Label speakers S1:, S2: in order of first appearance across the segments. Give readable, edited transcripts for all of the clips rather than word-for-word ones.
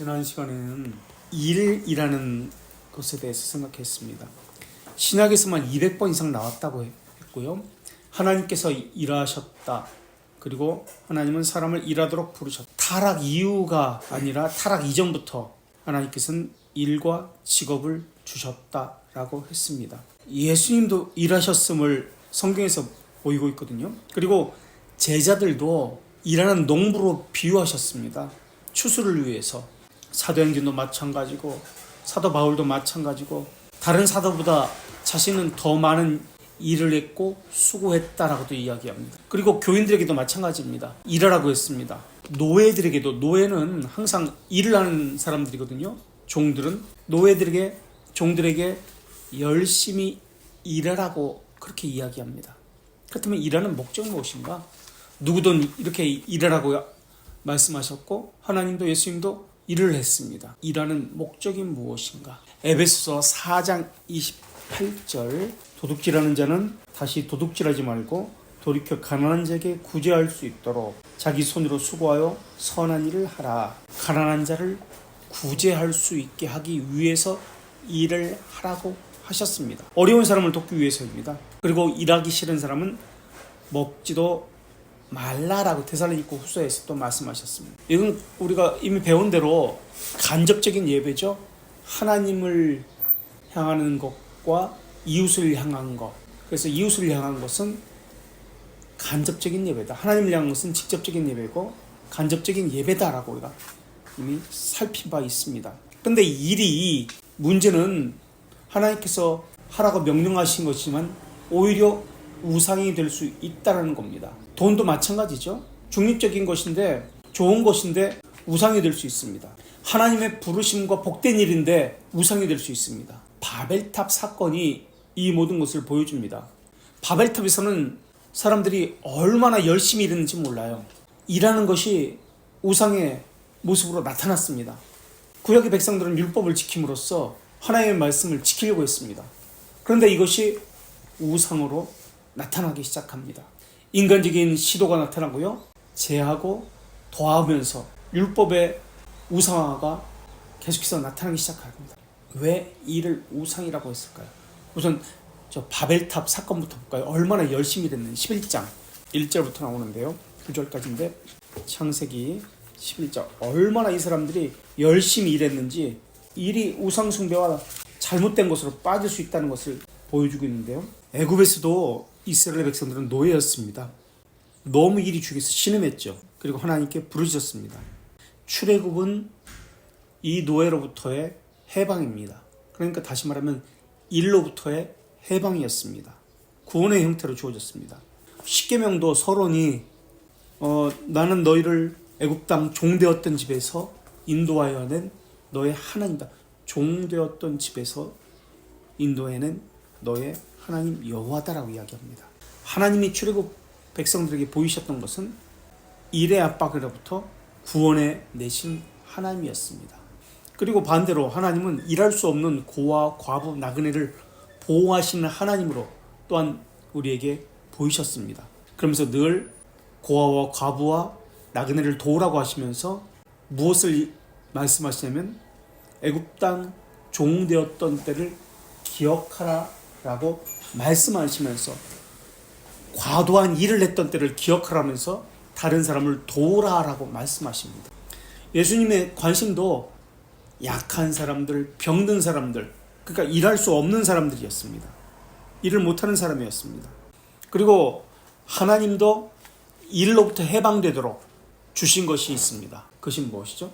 S1: 지난 시간에는 일이라는 것에 대해서 생각했습니다. 신약에서만 200번 이상 나왔다고 했고요. 하나님께서 일하셨다. 그리고 하나님은 사람을 일하도록 부르셨다. 타락 이후가 아니라 타락 이전부터 하나님께서는 일과 직업을 주셨다라고 했습니다. 예수님도 일하셨음을 성경에서 보이고 있거든요. 그리고 제자들도 일하는 농부로 비유하셨습니다. 추수를 위해서. 사도행전도 마찬가지고 사도 바울도 마찬가지고 다른 사도보다 자신은 더 많은 일을 했고 수고했다라고도 이야기합니다. 그리고 교인들에게도 마찬가지입니다. 일하라고 했습니다. 노예들에게도, 노예는 항상 일을 하는 사람들이거든요. 종들은 종들에게 열심히 일하라고 그렇게 이야기합니다. 그렇다면 일하는 목적은 무엇인가? 누구든 이렇게 일하라고 말씀하셨고 하나님도 예수님도 일을 했습니다. 일하는 목적이 무엇인가? 에베소서 4장 28절 도둑질하는 자는 다시 도둑질하지 말고 돌이켜 가난한 자에게 구제할 수 있도록 자기 손으로 수고하여 선한 일을 하라. 가난한 자를 구제할 수 있게 하기 위해서 일을 하라고 하셨습니다. 어려운 사람을 돕기 위해서입니다. 그리고 일하기 싫은 사람은 먹지도 말라라고 데살로니가 후서에서 또 말씀하셨습니다. 이건 우리가 이미 배운 대로 간접적인 예배죠. 하나님을 향하는 것과 이웃을 향한 것. 그래서 이웃을 향한 것은 간접적인 예배다. 하나님을 향한 것은 직접적인 예배고 간접적인 예배다라고 우리가 이미 살핀 바 있습니다. 그런데 문제는 하나님께서 하라고 명령하신 것이지만 오히려 우상이 될 수 있다는 겁니다. 돈도 마찬가지죠. 중립적인 것인데 좋은 것인데 우상이 될 수 있습니다. 하나님의 부르심과 복된 일인데 우상이 될 수 있습니다. 바벨탑 사건이 이 모든 것을 보여줍니다. 바벨탑에서는 사람들이 얼마나 열심히 일했는지 몰라요. 일하는 것이 우상의 모습으로 나타났습니다. 구약의 백성들은 율법을 지킴으로써 하나님의 말씀을 지키려고 했습니다. 그런데 이것이 우상으로 나타나기 시작합니다. 인간적인 시도가 나타나고요. 제하고 더하면서 율법의 우상화가 계속해서 나타나기 시작합니다. 왜 이를 우상이라고 했을까요? 우선 저 바벨탑 사건부터 볼까요? 얼마나 열심히 됐는지 11장 1절부터 나오는데요. 9절까지인데 창세기 11장 얼마나 이 사람들이 열심히 일했는지 일이 우상 숭배와 잘못된 것으로 빠질 수 있다는 것을 보여주고 있는데요. 애굽에서도 이스라엘 백성들은 노예였습니다. 너무 일이 죽여서 신음했죠. 그리고 하나님께 부르짖었습니다. 출애굽은 이 노예로부터의 해방입니다. 그러니까 다시 말하면 일로부터의 해방이었습니다. 구원의 형태로 주어졌습니다. 십계명도 서론이 나는 너희를 애굽 땅 종되었던 집에서 인도하여 낸 너의 하나님이다. 종되었던 집에서 인도해낸 너의 하나님 여호와다라고 이야기합니다. 하나님이 출애굽 백성들에게 보이셨던 것은 일의 압박으로부터 구원해 내신 하나님이었습니다. 그리고 반대로 하나님은 일할 수 없는 고아, 과부, 나그네를 보호하시는 하나님으로 또한 우리에게 보이셨습니다. 그러면서 늘 고아와 과부와 나그네를 도우라고 하시면서 무엇을 말씀하시냐면 애굽 땅 종되었던 때를 기억하라 라고 말씀하시면서 과도한 일을 했던 때를 기억하라면서 다른 사람을 도우라라고 말씀하십니다. 예수님의 관심도 약한 사람들, 병든 사람들, 그러니까 일할 수 없는 사람들이었습니다. 일을 못하는 사람이었습니다. 그리고 하나님도 일로부터 해방되도록 주신 것이 있습니다. 그것이 무엇이죠?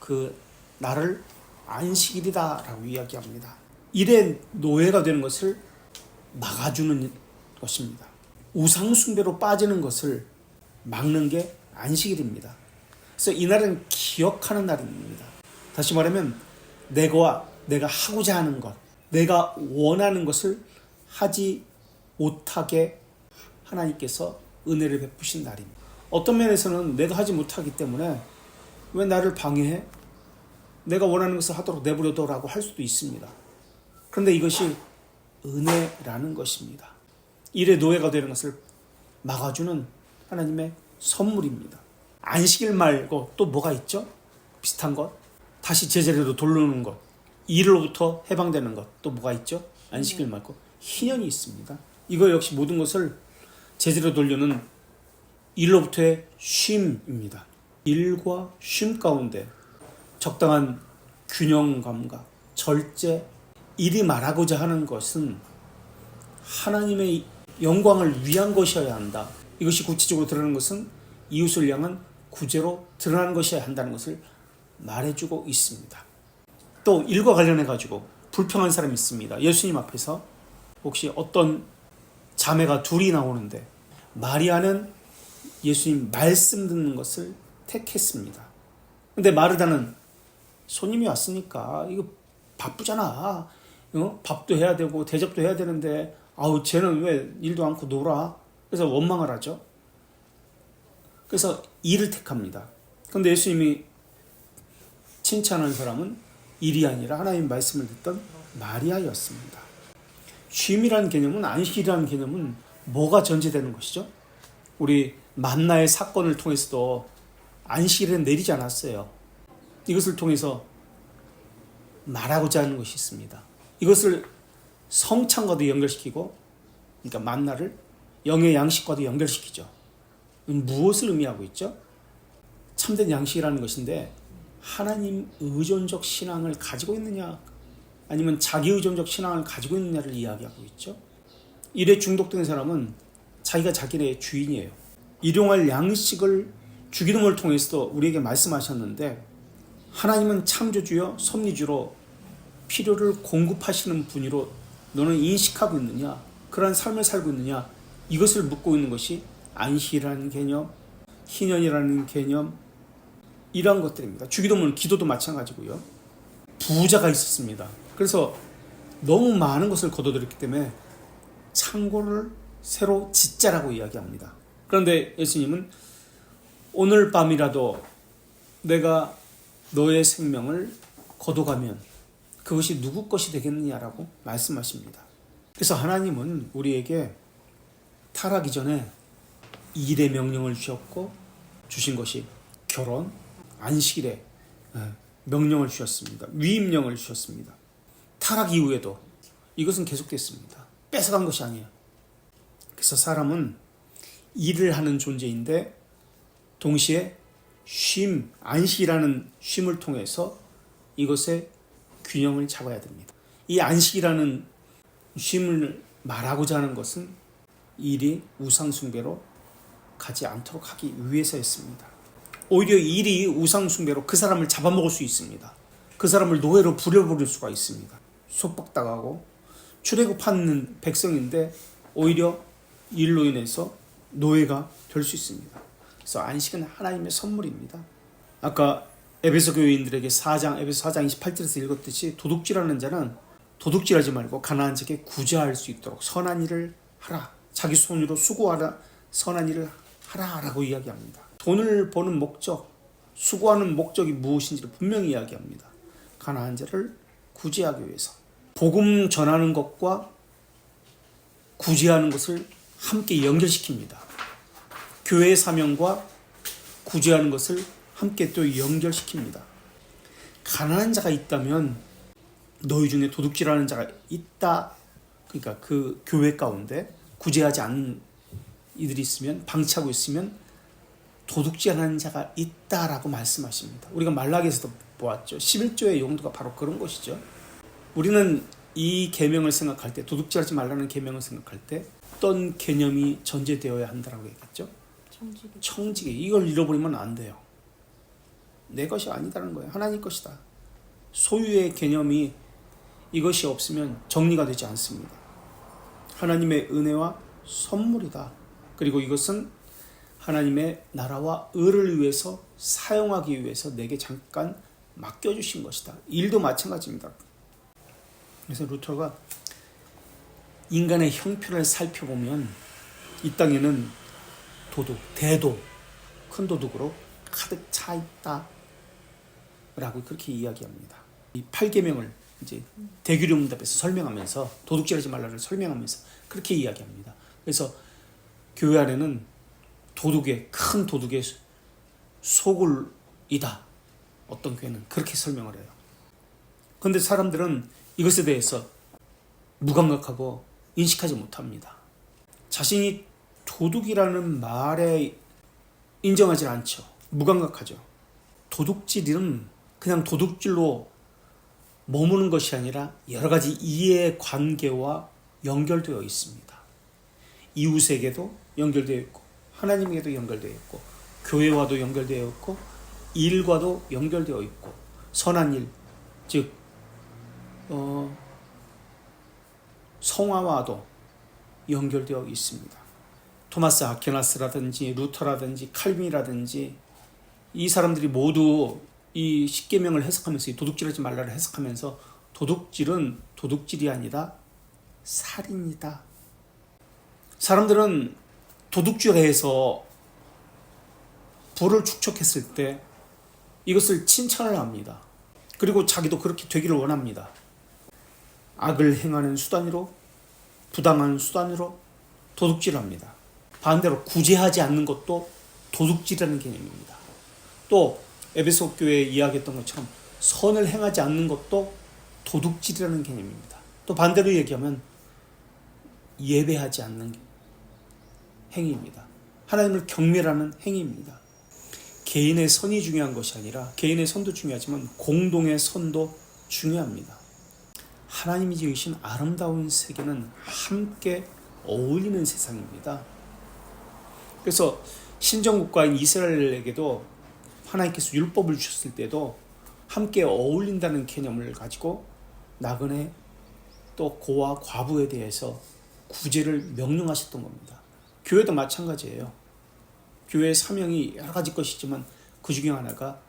S1: 그 나를 안식일이다 라고 이야기합니다. 일의 노예가 되는 것을 막아주는 것입니다. 우상숭배로 빠지는 것을 막는 게 안식일입니다. 그래서 이날은 기억하는 날입니다. 다시 말하면 내가 하고자 하는 것, 내가 원하는 것을 하지 못하게 하나님께서 은혜를 베푸신 날입니다. 어떤 면에서는 내가 하지 못하기 때문에 왜 나를 방해해? 내가 원하는 것을 하도록 내버려둬라고 할 수도 있습니다. 그런데 이것이 은혜라는 것입니다. 일의 노예가 되는 것을 막아주는 하나님의 선물입니다. 안식일 말고 또 뭐가 있죠? 비슷한 것? 다시 제자리로 돌려놓는 것, 일로부터 해방되는 것, 또 뭐가 있죠? 안식일 말고 희년이 있습니다. 이거 역시 모든 것을 제자리로 돌려는 일로부터의 쉼입니다. 일과 쉼 가운데 적당한 균형감과 절제, 일이 말하고자 하는 것은 하나님의 영광을 위한 것이어야 한다. 이것이 구체적으로 드러나는 것은 이웃을 향한 구제로 드러나는 것이어야 한다는 것을 말해주고 있습니다. 또 일과 관련해 가지고 불평한 사람이 있습니다. 예수님 앞에서 혹시 어떤 자매가 둘이 나오는데 마리아는 예수님 말씀 듣는 것을 택했습니다. 근데 마르다는 손님이 왔으니까 이거 바쁘잖아. 밥도 해야 되고 대접도 해야 되는데 아우 쟤는 왜 일도 않고 놀아? 그래서 원망을 하죠. 그래서 일을 택합니다. 그런데 예수님이 칭찬하는 사람은 일이 아니라 하나님 말씀을 듣던 마리아였습니다. 쉼이라는 개념은, 안식이라는 개념은 뭐가 전제되는 것이죠? 우리 만나의 사건을 통해서도 안식일은 내리지 않았어요. 이것을 통해서 말하고자 하는 것이 있습니다. 이것을 성찬과도 연결시키고, 그러니까 만나를 영의 양식과도 연결시키죠. 무엇을 의미하고 있죠? 참된 양식이라는 것인데 하나님 의존적 신앙을 가지고 있느냐 아니면 자기 의존적 신앙을 가지고 있느냐를 이야기하고 있죠. 일에 중독된 사람은 자기가 자기네 주인이에요. 일용할 양식을 주기도문을 통해서도 우리에게 말씀하셨는데 하나님은 창조주여 섭리주로 필요를 공급하시는 분으로 너는 인식하고 있느냐, 그러한 삶을 살고 있느냐, 이것을 묻고 있는 것이 안식이라는 개념, 희년이라는 개념, 이러한 것들입니다. 주기도문, 기도도 마찬가지고요. 부자가 있었습니다. 그래서 너무 많은 것을 거둬들였기 때문에 창고를 새로 짓자라고 이야기합니다. 그런데 예수님은 오늘 밤이라도 내가 너의 생명을 거둬가면 그것이 누구 것이 되겠느냐라고 말씀하십니다. 그래서 하나님은 우리에게 타락이 전에 일의 명령을 주셨고 주신 것이 결혼, 안식일에 명령을 주셨습니다. 위임령을 주셨습니다. 타락 이후에도 이것은 계속됐습니다. 뺏어간 것이 아니에요. 그래서 사람은 일을 하는 존재인데 동시에 쉼, 안식이라는 쉼을 통해서 이것의 균형을 잡아야 됩니다. 이 안식이라는 쉼을 말하고자 하는 것은 일이 우상숭배로 가지 않도록 하기 위해서였습니다. 오히려 일이 우상숭배로 그 사람을 잡아먹을 수 있습니다. 그 사람을 노예로 부려버릴 수가 있습니다. 속박당하고 출애굽하는 백성인데 오히려 일로 인해서 노예가 될 수 있습니다. 그래서 안식은 하나님의 선물입니다. 아까 에베소 교인들에게 에베소 4장 28절에서 읽었듯이 도둑질하는 자는 도둑질하지 말고 가난한 자에게 구제할 수 있도록 선한 일을 하라. 자기 손으로 수고하라. 선한 일을 하라라고 이야기합니다. 돈을 버는 목적, 수고하는 목적이 무엇인지를 분명히 이야기합니다. 가난한 자를 구제하기 위해서. 복음 전하는 것과 구제하는 것을 함께 연결시킵니다. 교회의 사명과 구제하는 것을 함께 또 연결시킵니다. 가난한 자가 있다면 너희 중에 도둑질하는 자가 있다. 그러니까 그 교회 가운데 구제하지 않는 이들이 있으면, 방치하고 있으면 도둑질하는 자가 있다라고 말씀하십니다. 우리가 말라기에서도 보았죠. 11조의 용도가 바로 그런 것이죠. 우리는 이 계명을 생각할 때, 도둑질하지 말라는 계명을 생각할 때 어떤 개념이 전제되어야 한다라고 얘기했죠? 청지기. 이걸 잃어버리면 안 돼요. 내 것이 아니다라는 거예요. 하나님 것이다. 소유의 개념이 이것이 없으면 정리가 되지 않습니다. 하나님의 은혜와 선물이다. 그리고 이것은 하나님의 나라와 의를 위해서 사용하기 위해서 내게 잠깐 맡겨주신 것이다. 일도 마찬가지입니다. 그래서 루터가 인간의 형편을 살펴보면 이 땅에는 도둑, 대도, 큰 도둑으로 가득 차 있다 라고 그렇게 이야기합니다. 이 8계명을 이제 대규령답에서 설명하면서 도둑질하지 말라를 설명하면서 그렇게 이야기합니다. 그래서 교회 안에는 큰 도둑의 소굴이다 어떤 교회는 그렇게 설명을 해요. 그런데 사람들은 이것에 대해서 무감각하고 인식하지 못합니다. 자신이 도둑이라는 말에 인정하지 않죠. 무감각하죠. 도둑질은 그냥 도둑질로 머무는 것이 아니라 여러 가지 이해관계와 연결되어 있습니다. 이웃에게도 연결되어 있고 하나님에게도 연결되어 있고 교회와도 연결되어 있고 일과도 연결되어 있고 선한 일, 즉 성화와도 연결되어 있습니다. 토마스 아퀴나스라든지 루터라든지 칼빈이라든지 이 사람들이 모두 이 십계명을 해석하면서 이 도둑질하지 말라를 해석하면서 도둑질은 도둑질이 아니라 살인이다. 사람들은 도둑질해서 부를 축적했을 때 이것을 칭찬을 합니다. 그리고 자기도 그렇게 되기를 원합니다. 악을 행하는 수단으로, 부당한 수단으로 도둑질을 합니다. 반대로 구제하지 않는 것도 도둑질이라는 개념입니다. 또 에베소 교회에 이야기했던 것처럼 선을 행하지 않는 것도 도둑질이라는 개념입니다. 또 반대로 얘기하면 예배하지 않는 행위입니다. 하나님을 경멸하는 행위입니다. 개인의 선이 중요한 것이 아니라 개인의 선도 중요하지만 공동의 선도 중요합니다. 하나님이 지으신 아름다운 세계는 함께 어울리는 세상입니다. 그래서 신정국가인 이스라엘에게도 하나님께서 율법을 주셨을 때도 함께 어울린다는 개념을 가지고 나그네 또 고와 과부에 대해서 구제를 명령하셨던 겁니다. 교회도 마찬가지예요. 교회의 사명이 여러 가지 것이지만 그 중에 하나가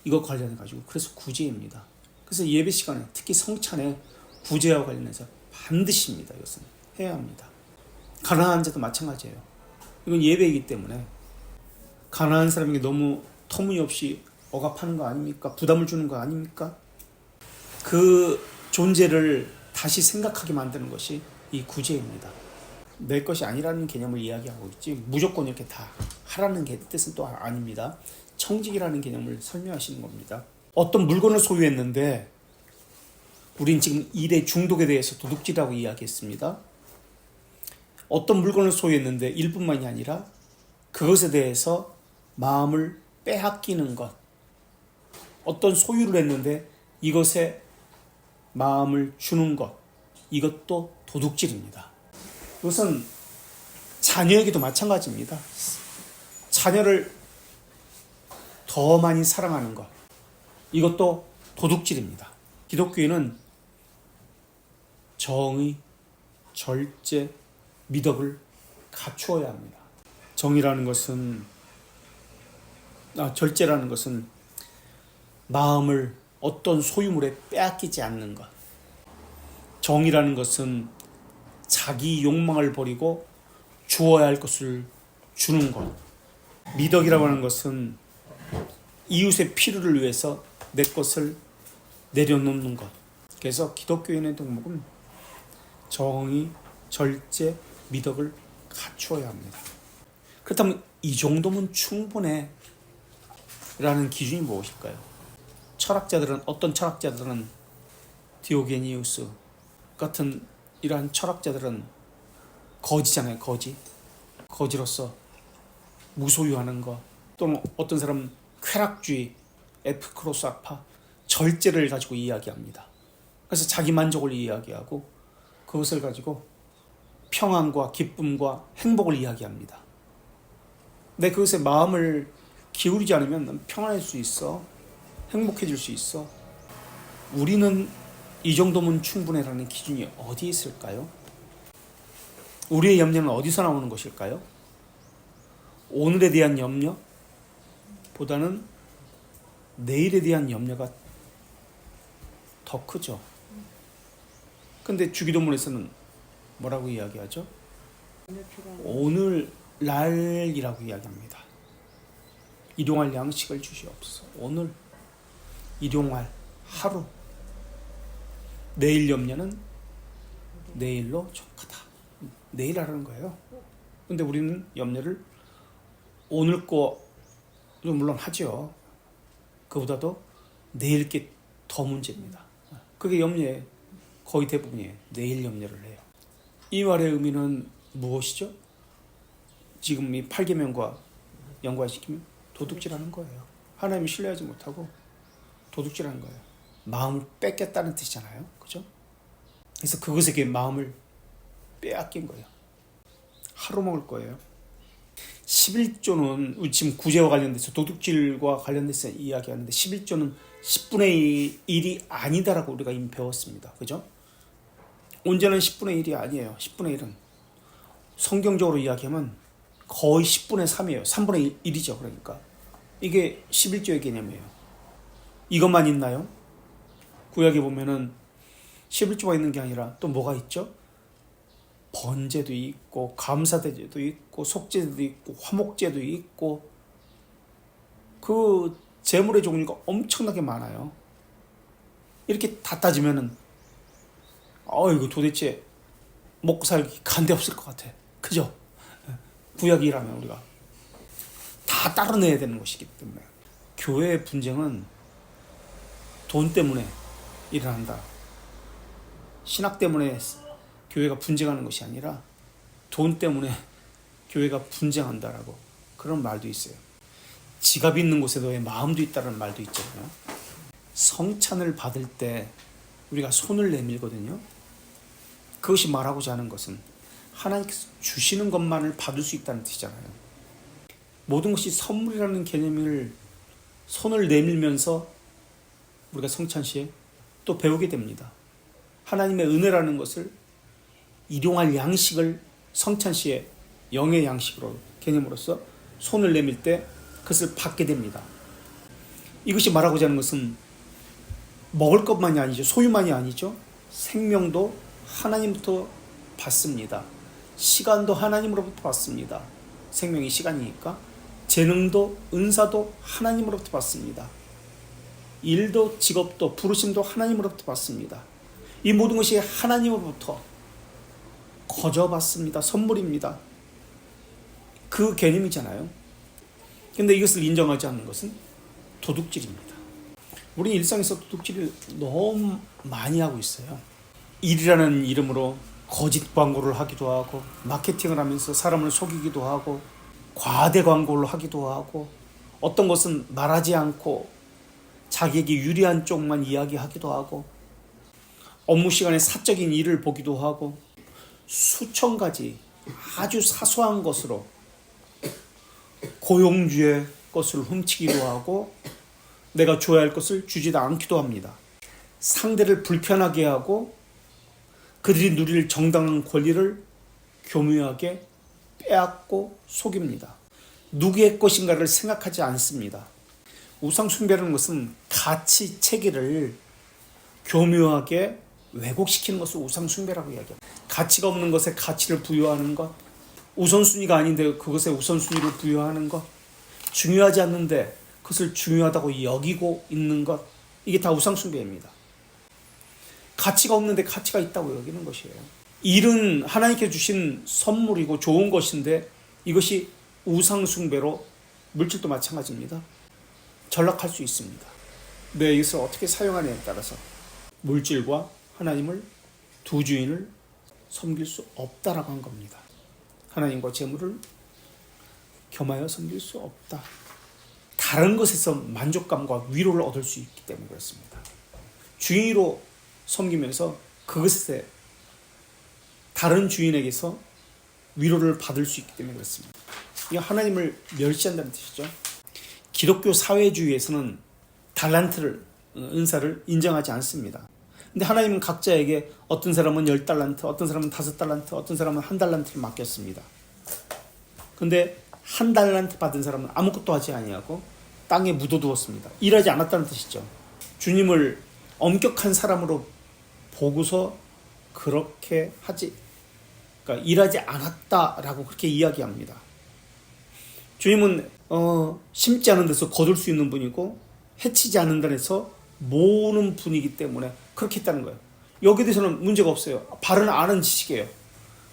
S1: 이것 관련해 가지고 그래서 구제입니다. 그래서 예배 시간에 특히 성찬에 구제와 관련해서 반드시입니다. 이것은 해야 합니다. 가난한 자도 마찬가지예요. 이건 예배이기 때문에 가난한 사람에게 너무 터무니없이 억압하는 거 아닙니까? 부담을 주는 거 아닙니까? 그 존재를 다시 생각하게 만드는 것이 이 구제입니다. 내 것이 아니라는 개념을 이야기하고 있지 무조건 이렇게 다 하라는 뜻은 또 아닙니다. 청직이라는 개념을 설명하시는 겁니다. 어떤 물건을 소유했는데 우린 지금 일의 중독에 대해서 도둑질이라고 이야기했습니다. 어떤 물건을 소유했는데 일뿐만이 아니라 그것에 대해서 마음을 빼앗기는 것, 어떤 소유를 했는데 이것에 마음을 주는 것, 이것도 도둑질입니다. 이것은 자녀에게도 마찬가지입니다. 자녀를 더 많이 사랑하는 것, 이것도 도둑질입니다. 기독교인은 정의, 절제, 미덕을 갖추어야 합니다. 정의라는 것은 절제라는 것은 마음을 어떤 소유물에 빼앗기지 않는 것. 정의라는 것은 자기 욕망을 버리고 주어야 할 것을 주는 것. 미덕이라고 하는 것은 이웃의 필요를 위해서 내 것을 내려놓는 것. 그래서 기독교인의 덕목은 정의, 절제, 미덕을 갖추어야 합니다. 그렇다면 이 정도면 충분해 라는 기준이 무엇일까요? 어떤 철학자들은 디오게니우스 같은 이러한 철학자들은 거지잖아요. 거지로서 무소유하는 것, 또는 어떤 사람은 쾌락주의, 에피쿠로스 학파, 절제를 가지고 이야기합니다. 그래서 자기 만족을 이야기하고 그것을 가지고 평안과 기쁨과 행복을 이야기합니다. 내 그것에 마음을 기울이지 않으면 난 평안할 수 있어. 행복해질 수 있어. 우리는 이 정도면 충분해라는 기준이 어디 있을까요? 우리의 염려는 어디서 나오는 것일까요? 오늘에 대한 염려보다는 내일에 대한 염려가 더 크죠. 근데 주기도문에서는 뭐라고 이야기하죠? 오늘날이라고 이야기합니다. 일용할 양식을 주시옵소서. 오늘 일용할 하루. 내일 염려는 내일로 족하다. 내일 하라는 거예요. 근데 우리는 염려를 오늘 거도 물론 하죠. 그보다도 내일 게 더 문제입니다. 그게 염려에 거의 대부분이에요. 내일 염려를 해요. 이 말의 의미는 무엇이죠? 지금 이 8계명과 연관시키면 도둑질하는 거예요. 하나님을 신뢰하지 못하고 도둑질하는 거예요. 마음을 뺏겼다는 뜻이잖아요. 그죠? 그래서 그것에게 마음을 빼앗긴 거예요. 하루 먹을 거예요. 11조는 지금 구제와 관련돼서 도둑질과 관련돼서 이야기하는데 11조는 10분의 1이 아니다라고 우리가 이미 배웠습니다. 그죠? 온전한 10분의 1이 아니에요. 10분의 1은 성경적으로 이야기하면 거의 10분의 3이에요. 3분의 1이죠. 그러니까 이게 11조의 개념이에요. 이것만 있나요? 구약에 보면은 11조가 있는 게 아니라 또 뭐가 있죠? 번제도 있고 감사제도 있고 속죄제도 있고 화목제도 있고 그 제물의 종류가 엄청나게 많아요. 이렇게 다 따지면은 이거 도대체 먹고 살기 간데 없을 것 같아. 그죠? 구약이라면 우리가 다 따라내야 되는 것이기 때문에 교회의 분쟁은 돈 때문에 일어난다. 신학 때문에 교회가 분쟁하는 것이 아니라 돈 때문에 교회가 분쟁한다라고 그런 말도 있어요. 지갑이 있는 곳에 너의 마음도 있다는 말도 있잖아요. 성찬을 받을 때 우리가 손을 내밀거든요. 그것이 말하고자 하는 것은 하나님께서 주시는 것만을 받을 수 있다는 뜻이잖아요. 모든 것이 선물이라는 개념을 손을 내밀면서 우리가 성찬 시에 또 배우게 됩니다. 하나님의 은혜라는 것을 일용할 양식을 성찬 시에 영의 양식으로 개념으로서 손을 내밀 때 그것을 받게 됩니다. 이것이 말하고자 하는 것은 먹을 것만이 아니죠. 소유만이 아니죠. 생명도 하나님부터 받습니다. 시간도 하나님으로부터 받습니다. 생명이 시간이니까. 재능도 은사도 하나님으로부터 받습니다. 일도 직업도 부르심도 하나님으로부터 받습니다. 이 모든 것이 하나님으로부터 거저 받습니다. 선물입니다. 그 개념이잖아요. 근데 이것을 인정하지 않는 것은 도둑질입니다. 우리 일상에서 도둑질을 너무 많이 하고 있어요. 일이라는 이름으로 거짓 광고를 하기도 하고 마케팅을 하면서 사람을 속이기도 하고 과대 광고를 하기도 하고 어떤 것은 말하지 않고 자기에게 유리한 쪽만 이야기하기도 하고 업무 시간에 사적인 일을 보기도 하고 수천 가지 아주 사소한 것으로 고용주의 것을 훔치기도 하고 내가 줘야 할 것을 주지도 않기도 합니다. 상대를 불편하게 하고 그들이 누릴 정당한 권리를 교묘하게 빼앗고 속입니다. 누구의 것인가를 생각하지 않습니다. 우상숭배라는 것은 가치 체계를 교묘하게 왜곡시키는 것을 우상숭배라고 이야기합니다. 가치가 없는 것에 가치를 부여하는 것, 우선순위가 아닌데 그것에 우선순위를 부여하는 것, 중요하지 않는데 그것을 중요하다고 여기고 있는 것, 이게 다 우상숭배입니다. 가치가 없는데 가치가 있다고 여기는 것이에요. 일은 하나님께 주신 선물이고 좋은 것인데 이것이 우상숭배로 물질도 마찬가지입니다. 전락할 수 있습니다. 내 이것을 어떻게 사용하느냐에 따라서 물질과 하나님을 두 주인을 섬길 수 없다라고 한 겁니다. 하나님과 재물을 겸하여 섬길 수 없다. 다른 것에서 만족감과 위로를 얻을 수 있기 때문에 그렇습니다. 주인으로 섬기면서 그것에 다른 주인에게서 위로를 받을 수 있기 때문에 그렇습니다. 이게 하나님을 멸시한다는 뜻이죠. 기독교 사회주의에서는 달란트를, 은사를 인정하지 않습니다. 근데 하나님은 각자에게 어떤 사람은 10달란트, 어떤 사람은 5달란트, 어떤 사람은 1달란트를 맡겼습니다. 근데 1달란트 받은 사람은 아무것도 하지 아니하고 땅에 묻어두었습니다. 일하지 않았다는 뜻이죠. 주님을 엄격한 사람으로 보고서 그렇게 그러니까 일하지 않았다라고 그렇게 이야기합니다. 주님은 심지 않은 데서 거둘 수 있는 분이고 해치지 않는 데서 모으는 분이기 때문에 그렇게 했다는 거예요. 여기에 대해서는 문제가 없어요. 바른 아는 지식이에요.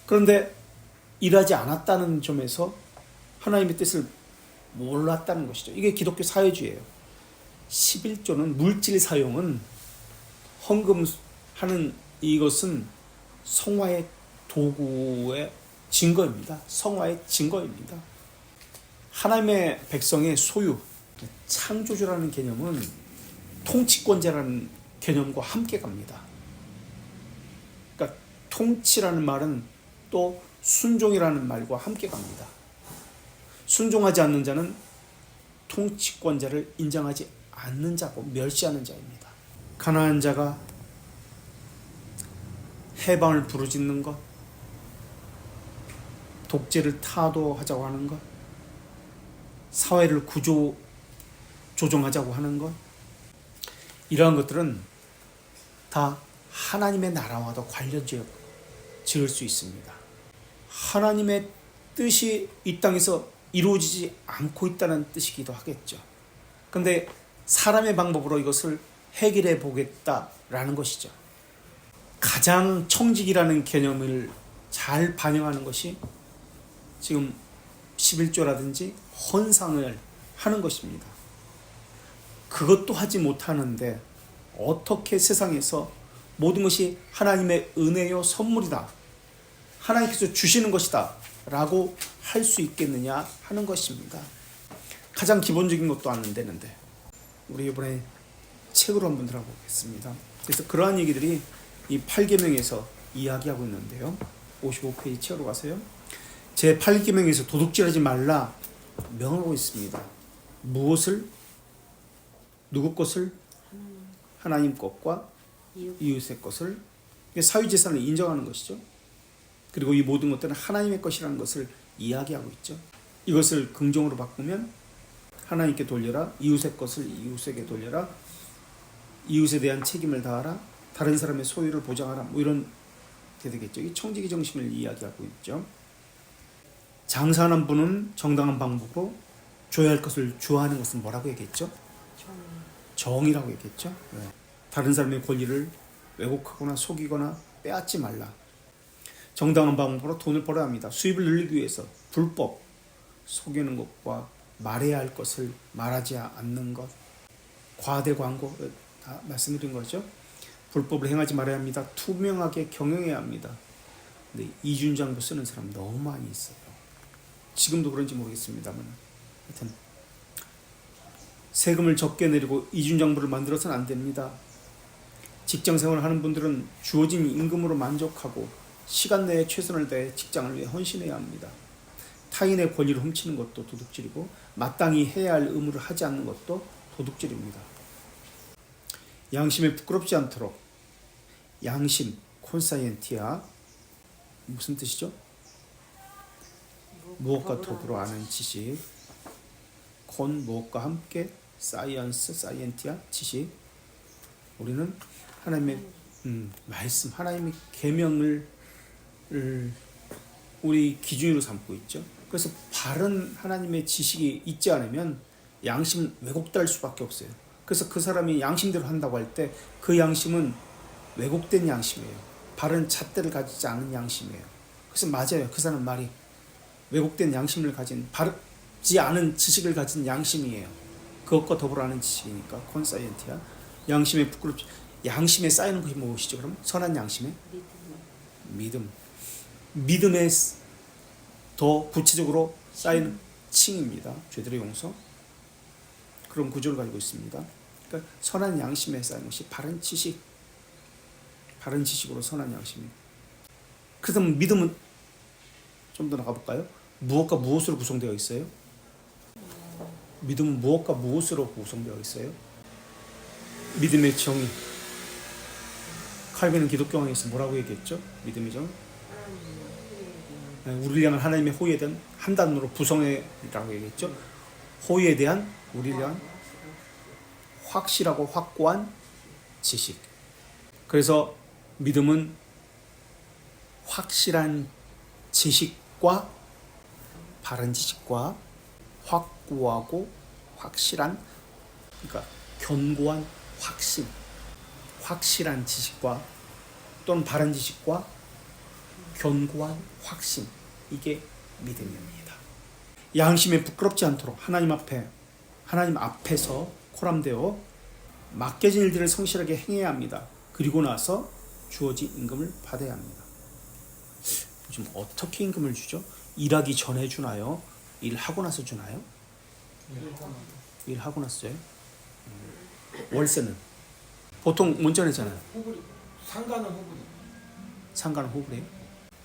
S1: 그런데 일하지 않았다는 점에서 하나님의 뜻을 몰랐다는 것이죠. 이게 기독교 사회주의예요. 11조는 물질 사용은 헌금하는 이것은 성화의 도구의 증거입니다. 성화의 증거입니다. 하나님의 백성의 소유, 창조주라는 개념은 통치권자라는 개념과 함께 갑니다. 그러니까 통치라는 말은 또 순종이라는 말과 함께 갑니다. 순종하지 않는 자는 통치권자를 인정하지 않는 자고 멸시하는 자입니다. 가난한 자가 해방을 부르짖는 것, 독재를 타도하자고 하는 것, 사회를 조정하자고 하는 것, 이러한 것들은 다 하나님의 나라와도 관련 지을 수 있습니다. 하나님의 뜻이 이 땅에서 이루어지지 않고 있다는 뜻이기도 하겠죠. 그런데 사람의 방법으로 이것을 해결해 보겠다라는 것이죠. 가장 청직이라는 개념을 잘 반영하는 것이 지금 11조라든지 헌상을 하는 것입니다. 그것도 하지 못하는데 어떻게 세상에서 모든 것이 하나님의 은혜요 선물이다, 하나님께서 주시는 것이다 라고 할 수 있겠느냐 하는 것입니다. 가장 기본적인 것도 안 되는데 우리 이번에 책으로 한번 들어보겠습니다. 그래서 그러한 얘기들이 이 8계명에서 이야기하고 있는데요. 55페이지 책으로 가세요. 제 8계명에서 도둑질하지 말라 명하고 있습니다. 무엇을? 누구 것을? 하나님 것과 이웃의 것을. 사유재산을 인정하는 것이죠. 그리고 이 모든 것들은 하나님의 것이라는 것을 이야기하고 있죠. 이것을 긍정으로 바꾸면 하나님께 돌려라, 이웃의 것을 이웃에게 돌려라, 이웃에 대한 책임을 다하라, 다른 사람의 소유를 보장하라, 뭐 이런 게 되겠죠. 이 청지기 정신을 이야기하고 있죠. 장사하는 분은 정당한 방법으로 줘야 할 것을 주어하는 것은 뭐라고 얘기했죠? 정의라고 얘기했죠. 네. 다른 사람의 권리를 왜곡하거나 속이거나 빼앗지 말라. 정당한 방법으로 돈을 벌어야 합니다. 수입을 늘리기 위해서 불법, 속이는 것과 말해야 할 것을 말하지 않는 것, 과대 광고 다 말씀드린 거죠. 불법을 행하지 말아야 합니다. 투명하게 경영해야 합니다. 근데 이중장부 쓰는 사람 너무 많이 있어요. 지금도 그런지 모르겠습니다만 하여튼 세금을 적게 내리고 이중장부를 만들어서는 안 됩니다. 직장생활을 하는 분들은 주어진 임금으로 만족하고 시간 내에 최선을 다해 직장을 위해 헌신해야 합니다. 타인의 권리를 훔치는 것도 도둑질이고 마땅히 해야 할 의무를 하지 않는 것도 도둑질입니다. 양심에 부끄럽지 않도록. 양심, 콘사이엔티아 무슨 뜻이죠? 무엇과 더불어 아는 지식. 콘 무엇과 함께, 사이언스, 사이엔티아 지식. 우리는 하나님의 말씀, 하나님의 계명을 우리 기준으로 삼고 있죠. 그래서 바른 하나님의 지식이 있지 않으면 양심은 왜곡될 수밖에 없어요. 그래서 그 사람이 양심대로 한다고 할 때 그 양심은 왜곡된 양심이에요. 바른 잣대를 가지지 않은 양심이에요. 그래서 맞아요. 그 사람 말이 왜곡된 양심을 가진, 바르지 않은 지식을 가진 양심이에요. 그것과 더불어 하는 지식이니까 콘사이엔티아. 양심에 부끄럽지. 양심에 쌓이는 것이 무엇이죠? 그럼 선한 양심에 믿음. 믿음에 더 구체적으로 쌓이는 칭입니다. 죄들의 용서. 그런 구조를 가지고 있습니다. 그러니까 선한 양심에 쌓이는 것이 바른 지식. 바른 지식으로 선한 양심이. 그래서 믿음은 좀 더 나가볼까요? 무엇과 무엇으로 구성되어 있어요? 믿음은 무엇과 무엇으로 구성되어 있어요? 믿음의 정의. 칼빈은 기독교왕에서 뭐라고 얘기했죠? 믿음의 정의. 우리를 향한 하나님의 호의에 대한 한 단어로 부성애라고 얘기했죠. 호의에 대한 우리를 향한 확실하고 확고한 지식. 그래서 믿음은 확실한 지식과 바른 지식과 확고하고 확실한, 그러니까 견고한 확신, 확실한 지식과 또는 바른 지식과 견고한 확신, 이게 믿음입니다. 양심에 부끄럽지 않도록 하나님 앞에서 포함되어 맡겨진 일들을 성실하게 행해야 합니다. 그리고 나서 주어진 임금을 받아야 합니다. 요즘 어떻게 임금을 주죠? 일하기 전에 주나요? 일하고 나서 주나요? 일하고 나서 줘요? 월세는? 보통 먼저 내잖아요.
S2: 후불이 상가는 후불이.
S1: 상가는 호불해요?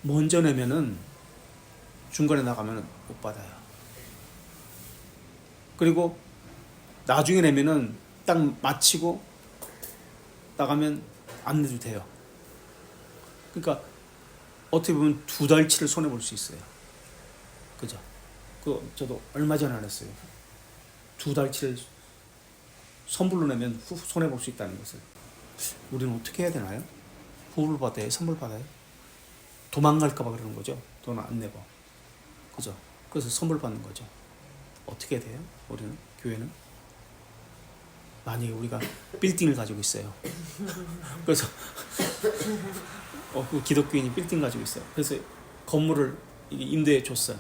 S1: 먼저 내면은 중간에 나가면 못 받아요. 그리고 나중에 내면은 딱 마치고 나가면 안 내도 돼요. 그러니까 어떻게 보면 2달치를 손해 볼 수 있어요. 그죠? 저도 얼마 전에 알았어요. 2달치를 선불로 내면 손해 볼 수 있다는 것을. 우리는 어떻게 해야 되나요? 후불 받아요? 선불 받아요? 도망갈까봐 그러는 거죠. 돈 안 내고. 그죠? 그래서 선불 받는 거죠. 어떻게 돼요? 우리는? 교회는? 만약에 우리가 빌딩을 가지고 있어요. 그래서 그 기독교인이 빌딩 가지고 있어요. 그래서 건물을 임대해 줬어요.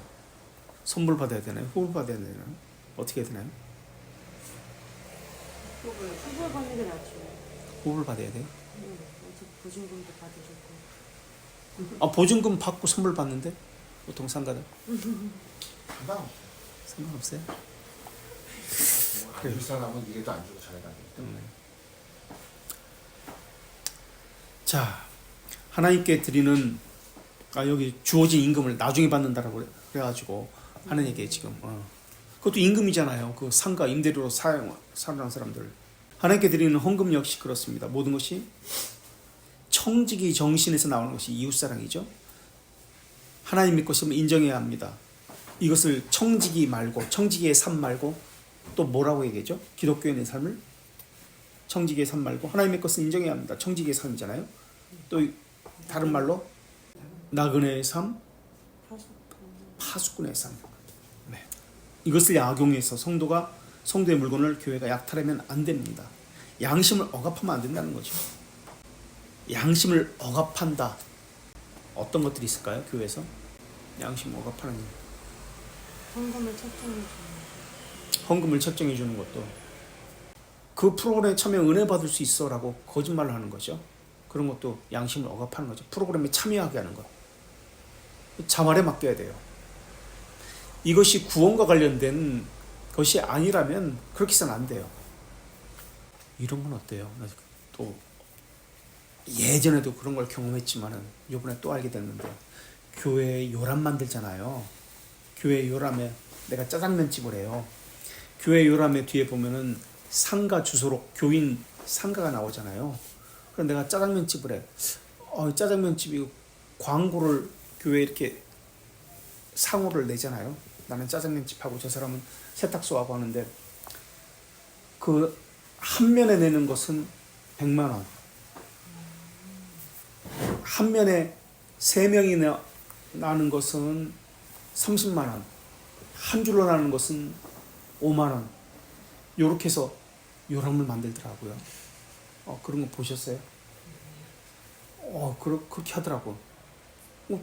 S1: 선불 받아야 되나요? 후불 받아야 되나요? 어떻게 해야 되나요?
S3: 후불 받는 게 낫죠.
S1: 후불 받아야 돼요?
S3: 어차피 보증금도 받으셨고.
S1: 보증금 받고 선불 받는데? 보통 상가는?
S2: 상관없어요.
S1: 상관없어요?
S2: 안 줄 사람은 이래도 안 주고 저래도 안 주고.
S1: 자, 하나님께 드리는 여기 주어진 임금을 나중에 받는다라고 그래가지고 하는 얘기예요 지금. 그것도 임금이잖아요. 그 상가 임대료로 살아난 사람들. 하나님께 드리는 헌금 역시 그렇습니다. 모든 것이 청지기 정신에서 나오는 것이 이웃사랑이죠. 하나님 믿고 싶으면 인정해야 합니다. 이것을 청지기의 삶 말고 또 뭐라고 얘기하죠? 기독교인의 삶을 청지기의 삶 말고 하나님의 것을 인정해야 합니다. 청지기의 삶이잖아요. 또 다른 말로 나그네의 삶, 파수꾼의 삶. 네. 이것을 악용해서 성도의 물건을 교회가 약탈하면 안 됩니다. 양심을 억압하면 안 된다는 거죠. 양심을 억압한다. 어떤 것들이 있을까요? 교회에서 양심을 억압하는 일. 헌금을 책정해 주는 것도 그 프로그램에 참여 은혜 받을 수 있어라고 거짓말을 하는 거죠. 그런 것도 양심을 억압하는 거죠. 프로그램에 참여하게 하는 것. 자활에 맡겨야 돼요. 이것이 구원과 관련된 것이 아니라면 그렇게 해서는 안 돼요. 이런 건 어때요? 또 예전에도 그런 걸 경험했지만은 이번에 또 알게 됐는데 교회에 요람 만들잖아요. 교회 요람에 내가 짜장면집을 해요. 교회 요람에 뒤에 보면은 상가 주소로 교인 상가가 나오잖아요. 그럼 내가 짜장면집을 해. 짜장면집이 광고를 교회에 이렇게 상호를 내잖아요. 나는 짜장면집하고 저 사람은 세탁소하고 하는데 그 한 면에 내는 것은 100만 원. 한 면에 3명이 나는 것은 30만 원. 한 줄로 나는 것은 5만 원. 요렇게 해서 요람을 만들더라고요. 그런 거 보셨어요? 그렇게 하더라고.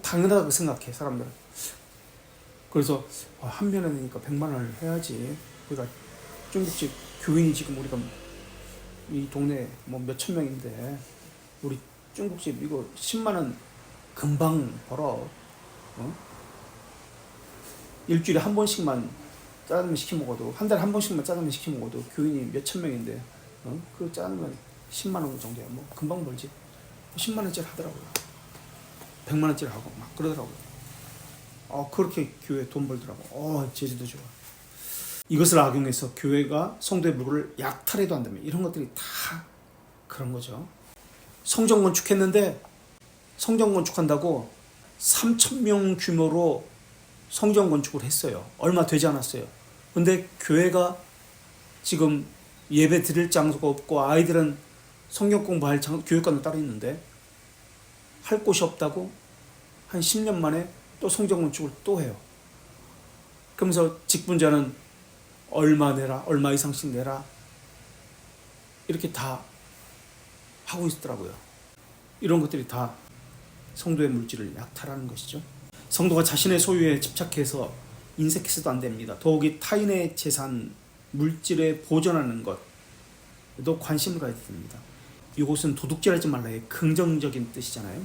S1: 당연하다고 생각해, 사람들은. 그래서 한 면에 내니까 100만 원을 해야지. 우리가 중국집 교인이 지금 우리가 이 동네 뭐 몇천 명인데 우리 중국집 이거 10만 원 금방 벌어. 일주일에 한 번씩만 짜장면 시켜 먹어도 한 달에 한 번씩만 짜장면 시켜 먹어도 교인이 몇천 명인데 그 짜장면 10만 원 정도야. 뭐 금방 벌지. 10만 원짜리 하더라고요. 100만 원짜리 하고 막 그러더라고요. 그렇게 교회 돈 벌더라고. 제주도 좋아. 이것을 악용해서 교회가 성도의 물건을 약탈해도 안 되면 이런 것들이 다 그런 거죠. 성전 건축했는데 성전 건축한다고 3,000명 규모로 성전 건축을 했어요. 얼마 되지 않았어요. 근데 교회가 지금 예배 드릴 장소가 없고 아이들은 성경 공부할 교육관도 따로 있는데 할 곳이 없다고 한 10년 만에 또 성전 건축을 또 해요. 그러면서 직분자는 얼마 내라, 얼마 이상씩 내라 이렇게 다 하고 있더라고요. 이런 것들이 다 성도의 물질을 약탈하는 것이죠. 성도가 자신의 소유에 집착해서 인색해서도 안 됩니다. 더욱이 타인의 재산, 물질에 보존하는 것, 또 관심을 가야 됩니다. 이것은 도둑질하지 말라의 긍정적인 뜻이잖아요.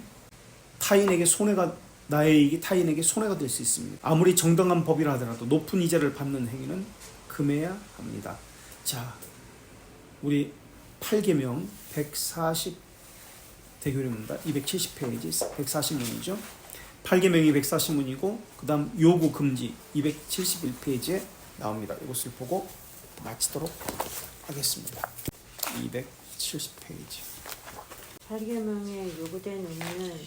S1: 타인에게 손해가 나의 이익이 타인에게 손해가 될 수 있습니다. 아무리 정당한 법이라 하더라도 높은 이자를 받는 행위는 금해야 합니다. 자, 우리 8계명 140 대교령입니다. 270페이지 140문이죠. 8계명이 140문이고 그 다음 요구 금지 271페이지에 나옵니다. 이것을 보고 마치도록 하겠습니다. 270페이지.
S3: 8계명에 요구된 의무는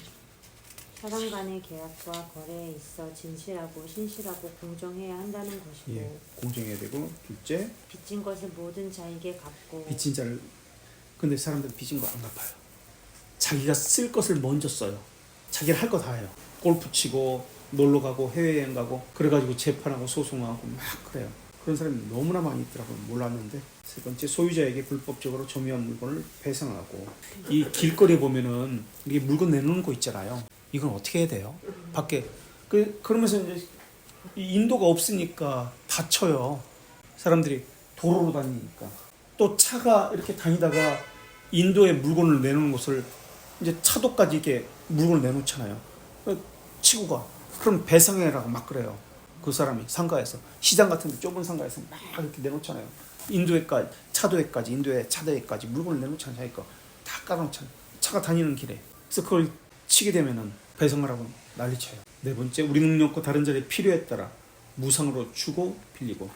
S3: 사람 간의 계약과 거래에 있어 진실하고 신실하고 공정해야 한다는 것이고
S1: 예, 공정해야 되고 둘째
S3: 빚진 것을 모든 자에게 갚고
S1: 빚진 자를 근데 사람들은 빚진 거 안 갚아요. 자기가 쓸 것을 먼저 써요. 자기가 할 거 다 해요. 골프 치고 놀러 가고 해외여행 가고 그래가지고 재판하고 소송하고 막 그래요. 그런 사람이 너무나 많이 있더라고요. 몰랐는데. 세 번째, 소유자에게 불법적으로 점유한 물건을 배상하고 이 길거리에 보면은 이게 물건 내놓는 거 있잖아요. 이건 어떻게 해야 돼요? 밖에 그러면서 이제 이 인도가 없으니까 다쳐요. 사람들이 도로로 다니니까. 또 차가 이렇게 다니다가 인도에 물건을 내놓는 곳을 이제 차도까지 이렇게 물건을 내놓잖아요. 치고 가. 그럼 배상해라고 막 그래요. 그 사람이 상가에서 시장 같은 데 좁은 상가에서 막 이렇게 내놓잖아요. 인도에까지 차도에까지 인도에 차도에까지 물건을 내놓잖아요. 자기 거 다 깔아놓잖아요. 차가 다니는 길에. 그래서 그걸 치게 되면은 배상하라고 난리쳐요. 네 번째, 우리 능력과 다른 자리의 필요에 따라 무상으로 주고 빌리고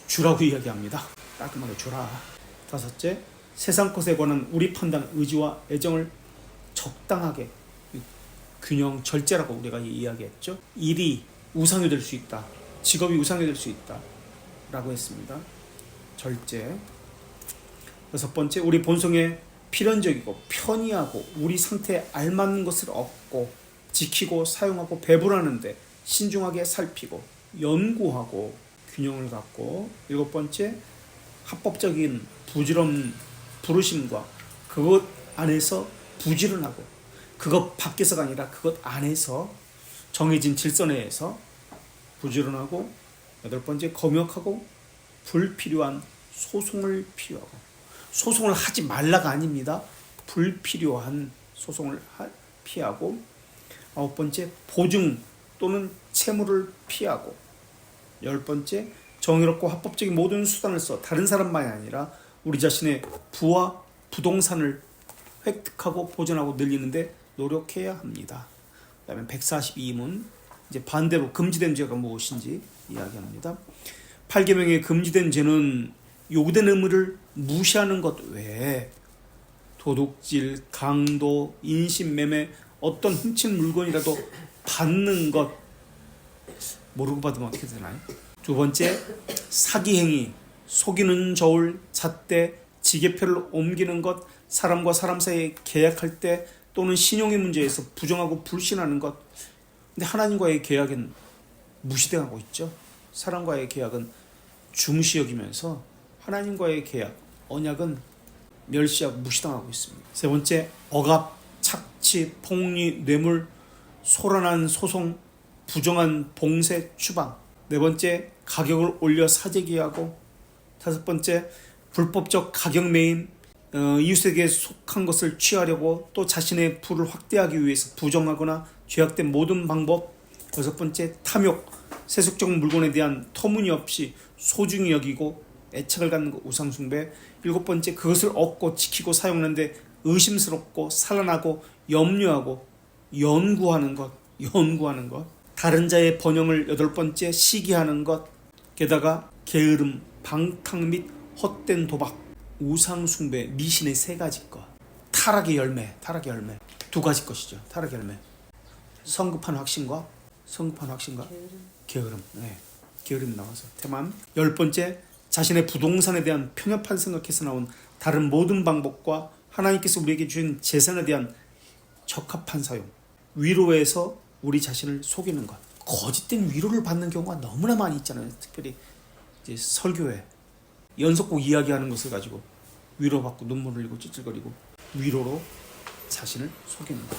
S1: 주라고 이야기합니다. 깔끔하게 주라. 다섯째, 세상 것에 관한 우리 판단, 의지와 애정을 적당하게 균형, 절제라고 우리가 이야기했죠. 일이 우상이 될 수 있다. 직업이 우상이 될 수 있다. 라고 했습니다. 절제. 여섯 번째, 우리 본성에 필연적이고 편의하고 우리 상태에 알맞는 것을 얻고 지키고 사용하고 배분하는데 신중하게 살피고 연구하고 균형을 갖고. 일곱 번째, 합법적인 부지런 부르심과 그것 안에서 부지런하고 그것 밖에서가 아니라 그것 안에서 정해진 질서 내에서 부지런하고. 여덟 번째, 검역하고 불필요한 소송을 피하고. 소송을 하지 말라가 아닙니다. 불필요한 소송을 피하고. 아홉 번째, 보증 또는 채무를 피하고. 열 번째, 정의롭고 합법적인 모든 수단을 써 다른 사람만이 아니라 우리 자신의 부와 부동산을 획득하고 보존하고 늘리는데 노력해야 합니다. 그 다음에 142문, 이제 반대로 금지된 죄가 무엇인지 이야기합니다. 8계명에 금지된 죄는 요구된 의무를 무시하는 것 외에 도둑질, 강도, 인신매매, 어떤 훔친 물건이라도 받는 것, 모르고 받으면 어떻게 되나요? 두 번째, 사기행위, 속이는 저울, 잣대, 지게표를 옮기는 것, 사람과 사람 사이에 계약할 때 또는 신용의 문제에서 부정하고 불신하는 것. 근데 하나님과의 계약은 무시당하고 있죠. 사람과의 계약은 중시 여기면서 하나님과의 계약, 언약은 멸시하고 무시당하고 있습니다. 세 번째, 억압, 착취, 폭리, 뇌물, 소란한 소송, 부정한 봉쇄, 추방. 네 번째, 가격을 올려 사재기하고. 다섯 번째, 불법적 가격 매임, 이웃에게 속한 것을 취하려고 또 자신의 부를 확대하기 위해서 부정하거나 죄악된 모든 방법. 여섯 번째, 탐욕, 세속적 물건에 대한 터무니없이 소중히 여기고 애착을 갖는 것, 우상숭배. 일곱 번째, 그것을 얻고 지키고 사용하는데 의심스럽고 산란하고 염려하고 연구하는 것. 다른 자의 번영을 여덟 번째, 시기하는 것. 게다가 게으름, 방탕 및 헛된 도박, 우상숭배, 미신의 세 가지 것. 타락의 열매. 두 가지 것이죠. 타락의 열매. 성급한 확신과 게으름. 네. 게으름 나와서 태만. 열 번째, 자신의 부동산에 대한 편협한 생각에서 나온 다른 모든 방법과 하나님께서 우리에게 주신 재산에 대한 적합한 사용. 위로에서 우리 자신을 속이는 것. 거짓된 위로를 받는 경우가 너무나 많이 있잖아요. 특별히 이제 설교회 연속곡 이야기하는 것을 가지고 위로받고 눈물을 흘리고 찔찔거리고 위로로 자신을 속이는 것.